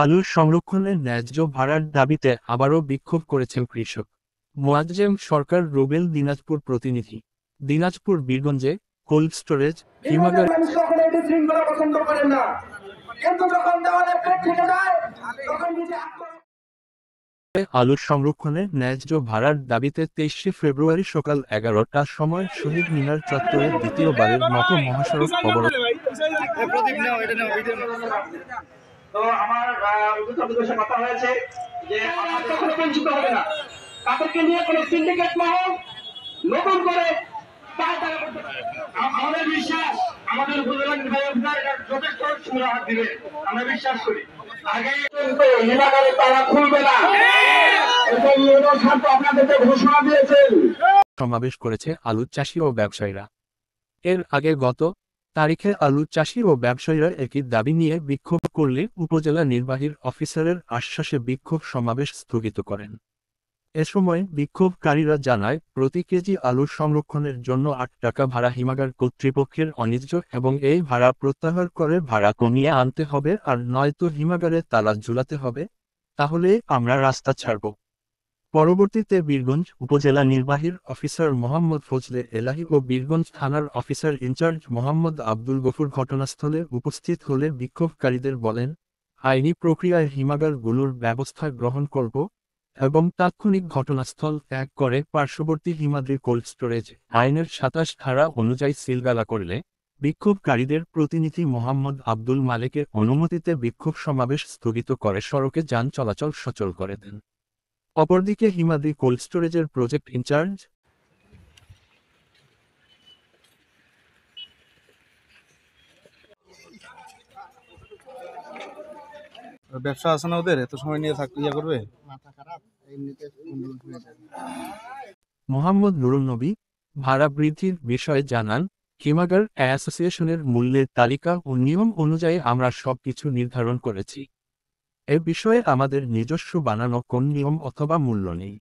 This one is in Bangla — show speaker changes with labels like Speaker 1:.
Speaker 1: আলুর সংরক্ষণের ন্যায্য ভাড়ার দাবিতে আবারও বিক্ষোভ করেছেন কৃষক। মোয়াজ্জেম সরকার, রুবেল, দিনাজপুর প্রতিনিধি। দিনাজপুর বীরগঞ্জে কোল্ড স্টোরেজ
Speaker 2: বিভাগের
Speaker 1: হিমাগার
Speaker 2: মানুষ কখনো এটি শৃঙ্খলা পছন্দ করেন না, কিন্তু যখন দেওয়ালে পেট থেকে যায় তখন নিজে
Speaker 1: আলুর সংরক্ষণের ন্যায্য ভাড়ার দাবিতে 23শে ফেব্রুয়ারি সকাল 11টার সময় শহীদ মিনার চত্বরে দ্বিতীয়বারের মতো মহাসড়ক অবরোধ।
Speaker 2: তো আমার আপনাদের সাথে কথা হয়েছে যে আমাদের কখনো বঞ্চিত হবে না, তাদেরকে নিয়ে কোনো সিন্ডিকেট মহল নতুন করে আমাদের বিশ্বাস আমাদের উপজেলা নির্বাহী অফিসার এটা যথেষ্ট সুরাহাত দিবে, আমরা বিশ্বাস করি। আগে কিন্তু হিমাগারে তারা খুলবে না, এটা ইউনিয়ন ছাত্র আপনাদেরকে ঘোষণা দিয়েছেন।
Speaker 1: সমাবেশ করেছে আলু চাষি ও ব্যবসায়ীরা। এর আগে গত তারিখে আলু চাষি ও ব্যবসায়ীরা একই দাবি নিয়ে বিক্ষোভ করলে উপজেলা নির্বাহীর অফিসারের আশ্বাসে বিক্ষোভ সমাবেশ স্থগিত করেন। এ সময় বিক্ষোভকারীরা জানায়, প্রতি কেজি আলুর সংরক্ষণের জন্য ৮ টাকা ভাড়া হিমাগার কর্তৃপক্ষের অন্যায্য এবং এই ভাড়া প্রত্যাহার করে ভাড়া কমিয়ে আনতে হবে, আর নয়তো হিমাগারে তালা ঝুলাতে হবে, তাহলে আমরা রাস্তা ছাড়ব। পরবর্তীতে বীরগঞ্জ উপজেলা নির্বাহীর অফিসার মোহাম্মদ ফজলে এলাহী ও বীরগঞ্জ থানার অফিসার ইনচার্জ মোহাম্মদ আব্দুল গফুর ঘটনাস্থলে উপস্থিত হলে বিক্ষোভকারীদের বলেন, আইনি প্রক্রিয়ায় হিমাগারগুলোর ব্যবস্থা গ্রহণ করব এবং তাৎক্ষণিক ঘটনাস্থল ত্যাগ করে পার্শ্ববর্তী হিমাদ্রি কোল্ড স্টোরেজ আইনের ২৭ ধারা অনুযায়ী সিলগালা করলে বিক্ষোভকারীদের প্রতিনিধি মোহাম্মদ আব্দুল মালেকের অনুমতিতে বিক্ষোভ সমাবেশ স্থগিত করে সড়কে যান চলাচল সচল করে দেন। অপরদিকে হিমাদ্রি কোল্ড স্টোরেজের প্রজেক্ট ইনচার্জ
Speaker 3: ব্যবসা আছে না ওদের, এত সময় নিয়ে ইয়া করবে।
Speaker 1: মোহাম্মদ নুরুল নবী ভাড়া বৃদ্ধির বিষয়ে জানান, হিমাগার অ্যাসোসিয়েশনের মূল্যের তালিকা ও নিয়ম অনুযায়ী আমরা সবকিছু নির্ধারণ করেছি। এ বিষয়ে আমাদের নিজস্ব বানানো কোন নিয়ম অথবা মূল্য নেই।